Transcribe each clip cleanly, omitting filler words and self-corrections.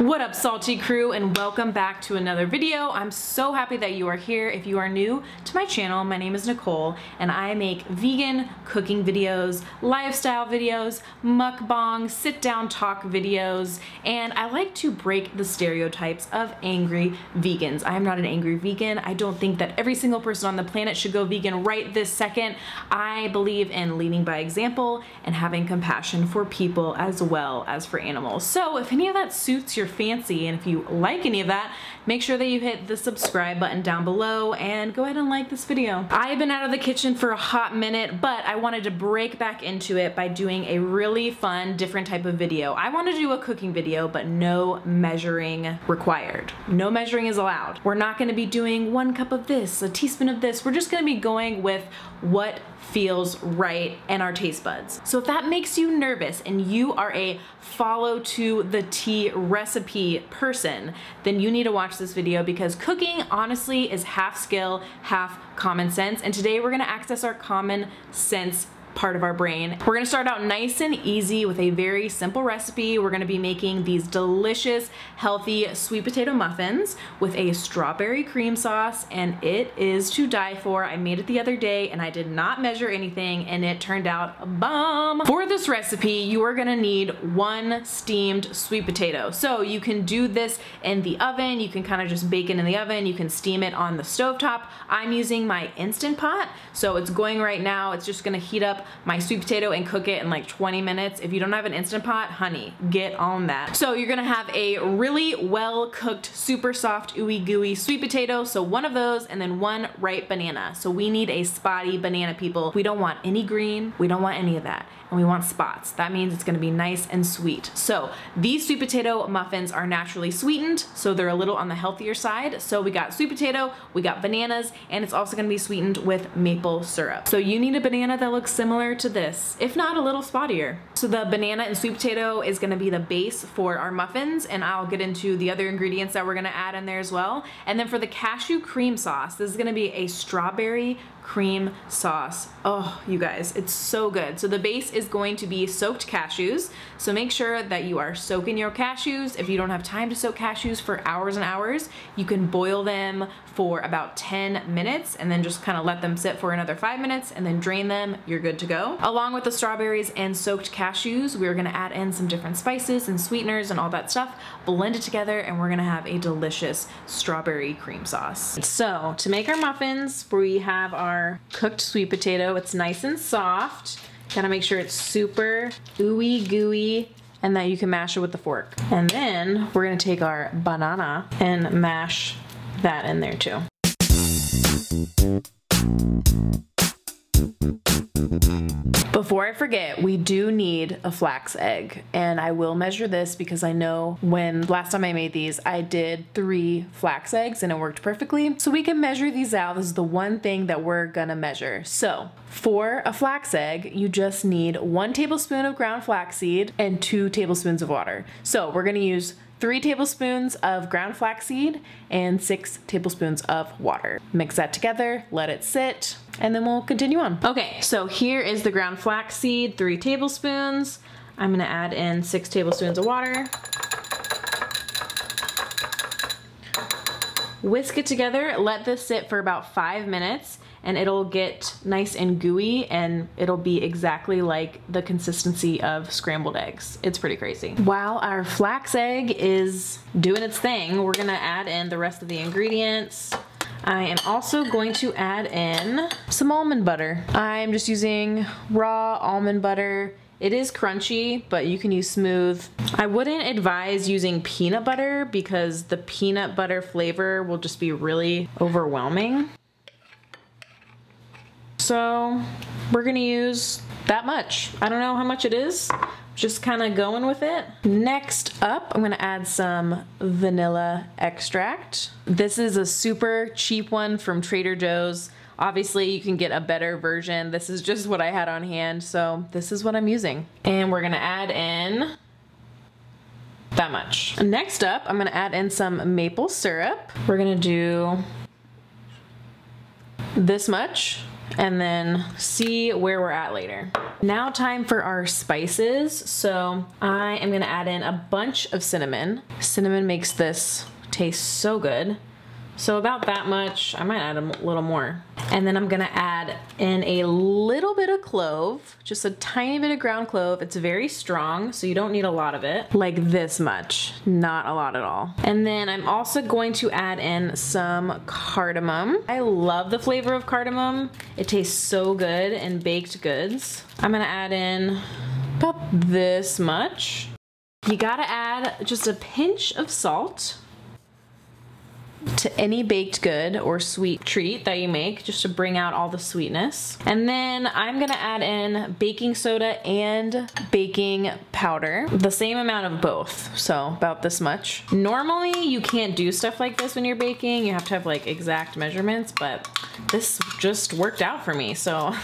What up, Salty Crew, and welcome back to another video. I'm so happy that you are here. If you are new to my channel, my name is Nicole and I make vegan cooking videos, lifestyle videos, mukbang, sit down talk videos, and I like to break the stereotypes of angry vegans. I am not an angry vegan. I don't think that every single person on the planet should go vegan right this second. I believe in leading by example and having compassion for people as well as for animals. So if any of that suits your fancy and if you like any of that, make sure that you hit the subscribe button down below and go ahead and like this video. I've been out of the kitchen for a hot minute, but I wanted to break back into it by doing a really fun, different type of video. I want to do a cooking video, but no measuring required. No measuring is allowed. We're not going to be doing 1 cup of this, a teaspoon of this. We're just going to be going with what feels right and our taste buds. So if that makes you nervous and you are a follow to the T recipe person, then you need to watch this video because cooking honestly is half skill, half common sense. And today we're gonna access our common sense part of our brain. We're gonna start out nice and easy with a very simple recipe. We're gonna be making these delicious, healthy sweet potato muffins with a strawberry cream sauce, and it is to die for. I made it the other day and I did not measure anything and it turned out a bomb. For this recipe, you are gonna need 1 steamed sweet potato. So you can do this in the oven, you can kind of just bake it in the oven, you can steam it on the stovetop. I'm using my Instant Pot, so it's going right now. It's just gonna heat up my sweet potato and cook it in like 20 minutes. If you don't have an Instant Pot, honey, get on that. So you're gonna have a really well cooked, super soft, ooey gooey sweet potato. So 1 of those and then 1 ripe banana. So we need a spotty banana, people. We don't want any green, we don't want any of that. And we want spots. That means it's gonna be nice and sweet. So these sweet potato muffins are naturally sweetened, so they're a little on the healthier side. So we got sweet potato, we got bananas, and it's also gonna be sweetened with maple syrup. So you need a banana that looks similar to this, if not a little spottier. So the banana and sweet potato is gonna be the base for our muffins, and I'll get into the other ingredients that we're gonna add in there as well. And then for the cashew cream sauce, this is gonna be a strawberry cream sauce. Oh, you guys, it's so good. So the base is going to be soaked cashews. So make sure that you are soaking your cashews. If you don't have time to soak cashews for hours and hours, you can boil them for about 10 minutes and then just kind of let them sit for another 5 minutes and then drain them. You're good to go. Along with the strawberries and soaked cashews, we're gonna add in some different spices and sweeteners and all that stuff, blend it together, and we're gonna have a delicious strawberry cream sauce. So to make our muffins, we have our cooked sweet potato. It's nice and soft. Gotta make sure it's super ooey gooey and that you can mash it with the fork. And then we're gonna take our banana and mash that in there too. Before I forget, we do need a flax egg, and I will measure this because I know when last time I made these, I did 3 flax eggs and it worked perfectly. So we can measure these out. This is the one thing that we're gonna measure. So for a flax egg, you just need 1 tablespoon of ground flaxseed and 2 tablespoons of water. So we're gonna use 3 tablespoons of ground flaxseed and 6 tablespoons of water. Mix that together, let it sit, and then we'll continue on. Okay, so here is the ground flaxseed, 3 tablespoons. I'm gonna add in 6 tablespoons of water. Whisk it together, let this sit for about 5 minutes, and it'll get nice and gooey and it'll be exactly like the consistency of scrambled eggs. It's pretty crazy. While our flax egg is doing its thing, we're gonna add in the rest of the ingredients. I am also going to add in some almond butter. I'm just using raw almond butter. It is crunchy, but you can use smooth. I wouldn't advise using peanut butter because the peanut butter flavor will just be really overwhelming. So we're gonna use that much. I don't know how much it is, just kind of going with it. Next up, I'm gonna add some vanilla extract. This is a super cheap one from Trader Joe's. Obviously you can get a better version. This is just what I had on hand, so this is what I'm using. And we're gonna add in that much. Next up, I'm gonna add in some maple syrup. We're gonna do this much. and then see where we're at later. Now time for our spices. So I am gonna add in a bunch of cinnamon. Cinnamon makes this taste so good. So about that much. I might add a little more. And then I'm gonna add in a little bit of clove, just a tiny bit of ground clove. It's very strong, so you don't need a lot of it. Like this much, not a lot at all. And then I'm also going to add in some cardamom. I love the flavor of cardamom. It tastes so good in baked goods. I'm gonna add in about this much. You gotta add just a pinch of salt to any baked good or sweet treat that you make, just to bring out all the sweetness. And then I'm gonna add in baking soda and baking powder, the same amount of both, so about this much. Normally you can't do stuff like this when you're baking, you have to have like exact measurements, but this just worked out for me, so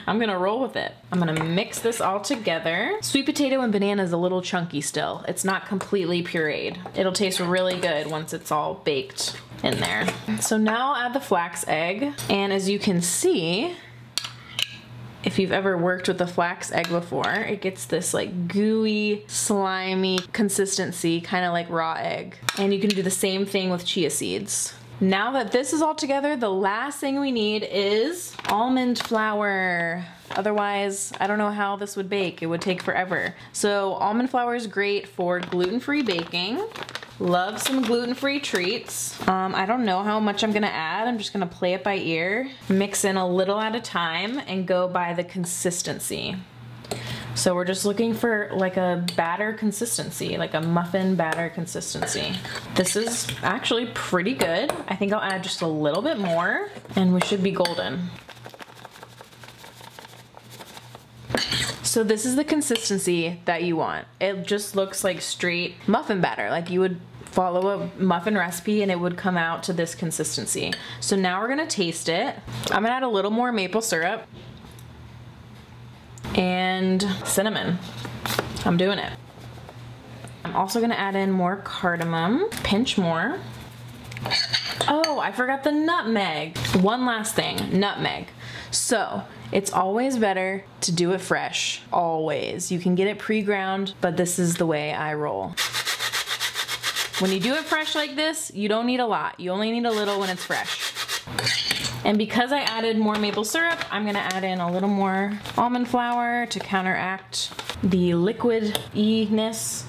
I'm gonna roll with it. I'm gonna mix this all together. Sweet potato and banana is a little chunky still. It's not completely pureed. It'll taste really good once it's all baked in there. So now I'll add the flax egg. And as you can see, if you've ever worked with a flax egg before, it gets this like gooey, slimy consistency, kind of like raw egg. And you can do the same thing with chia seeds. Now that this is all together, the last thing we need is almond flour. Otherwise, I don't know how this would bake. It would take forever. So almond flour is great for gluten-free baking. Love some gluten-free treats. I don't know how much I'm gonna add. I'm just gonna play it by ear, mix in a little at a time, and go by the consistency. So we're just looking for like a batter consistency, like a muffin batter consistency. This is actually pretty good. I think I'll add just a little bit more and we should be golden. So this is the consistency that you want. It just looks like straight muffin batter, like you would follow a muffin recipe and it would come out to this consistency. So now we're gonna taste it. I'm gonna add a little more maple syrup and cinnamon. I'm doing it. I'm also gonna add in more cardamom, pinch more. Oh, I forgot the nutmeg. One last thing, nutmeg. So it's always better to do it fresh, always. You can get it pre-ground, but this is the way I roll. When you do it fresh like this, you don't need a lot. You only need a little when it's fresh. And because I added more maple syrup, I'm gonna add in a little more almond flour to counteract the liquid-iness.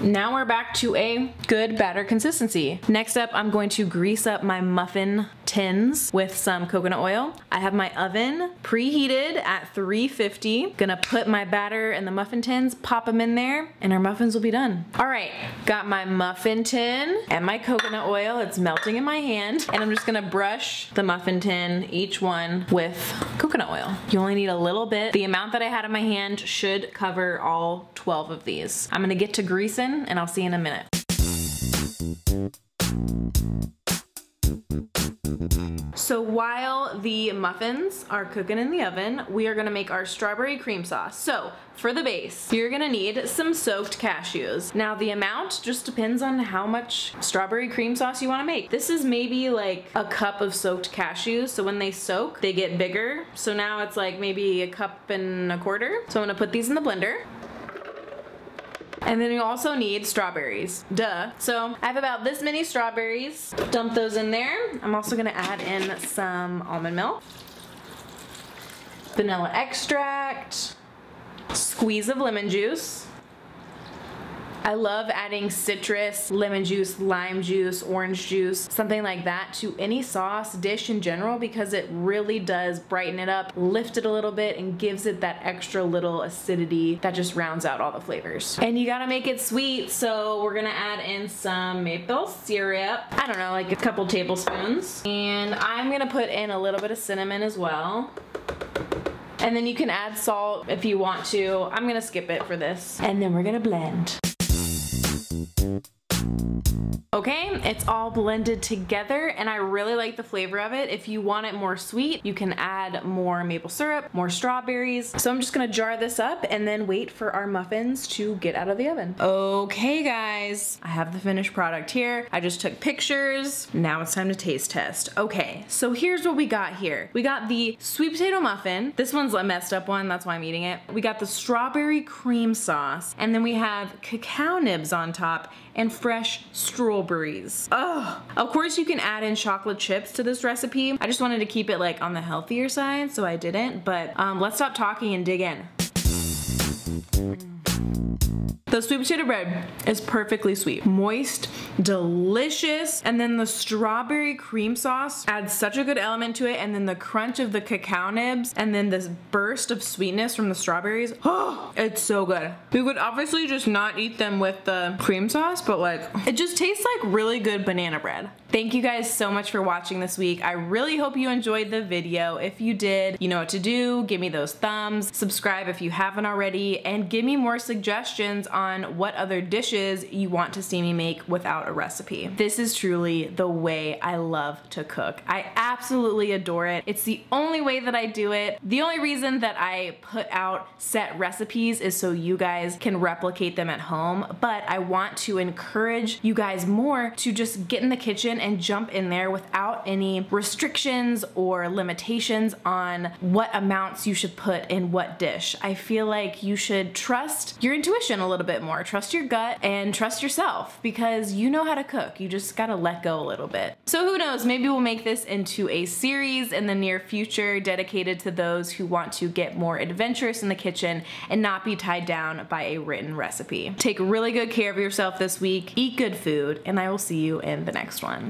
Now we're back to a good batter consistency. Next up, I'm going to grease up my muffin tins with some coconut oil. I have my oven preheated at 350. Gonna put my batter in the muffin tins, pop them in there, and our muffins will be done. All right, got my muffin tin and my coconut oil. It's melting in my hand, and I'm just gonna brush the muffin tin, each one, with coconut oil. You only need a little bit. The amount that I had in my hand should cover all 12 of these. I'm gonna get to greasing, and I'll see you in a minute. So while the muffins are cooking in the oven, we are gonna make our strawberry cream sauce. So for the base, you're gonna need some soaked cashews. Now the amount just depends on how much strawberry cream sauce you wanna make. This is maybe like a cup of soaked cashews. So when they soak, they get bigger. So now it's like maybe a cup and a quarter. So I'm gonna put these in the blender. And then you also need strawberries, duh. So I have about this many strawberries. Dump those in there. I'm also gonna add in some almond milk, vanilla extract, squeeze of lemon juice. I love adding citrus, lemon juice, lime juice, orange juice, something like that to any sauce, dish in general, because it really does brighten it up, lift it a little bit, and gives it that extra little acidity that just rounds out all the flavors. And you gotta make it sweet, so we're gonna add in some maple syrup. I don't know, like a couple tablespoons. And I'm gonna put in a little bit of cinnamon as well. And then you can add salt if you want to. I'm gonna skip it for this. And then we're gonna blend. Okay, it's all blended together and I really like the flavor of it. If you want it more sweet, you can add more maple syrup, more strawberries. So I'm just gonna jar this up and then wait for our muffins to get out of the oven. Okay guys, I have the finished product here. I just took pictures. Now it's time to taste test. Okay, so here's what we got here. We got the sweet potato muffin. This one's a messed up one, that's why I'm eating it. We got the strawberry cream sauce, and then we have cacao nibs on top and fresh strawberries. Oh, of course you can add in chocolate chips to this recipe. I just wanted to keep it like on the healthier side, so I didn't, but let's stop talking and dig in. The sweet potato bread is perfectly sweet, moist, delicious, and then the strawberry cream sauce adds such a good element to it, and then the crunch of the cacao nibs, and then this burst of sweetness from the strawberries. Oh, it's so good. We would obviously just not eat them with the cream sauce, but like, it just tastes like really good banana bread. Thank you guys so much for watching this week. I really hope you enjoyed the video. If you did, you know what to do. Give me those thumbs, subscribe if you haven't already, and give me more suggestions on what other dishes you want to see me make without a recipe. This is truly the way I love to cook. I absolutely adore it. It's the only way that I do it. The only reason that I put out set recipes is so you guys can replicate them at home, but I want to encourage you guys more to just get in the kitchen and jump in there without any restrictions or limitations on what amounts you should put in what dish. I feel like you should trust your intuition a little bit more, trust your gut, and trust yourself, because you know how to cook. You just gotta let go a little bit. So who knows, maybe we'll make this into a series in the near future dedicated to those who want to get more adventurous in the kitchen and not be tied down by a written recipe. Take really good care of yourself this week, eat good food, and I will see you in the next one.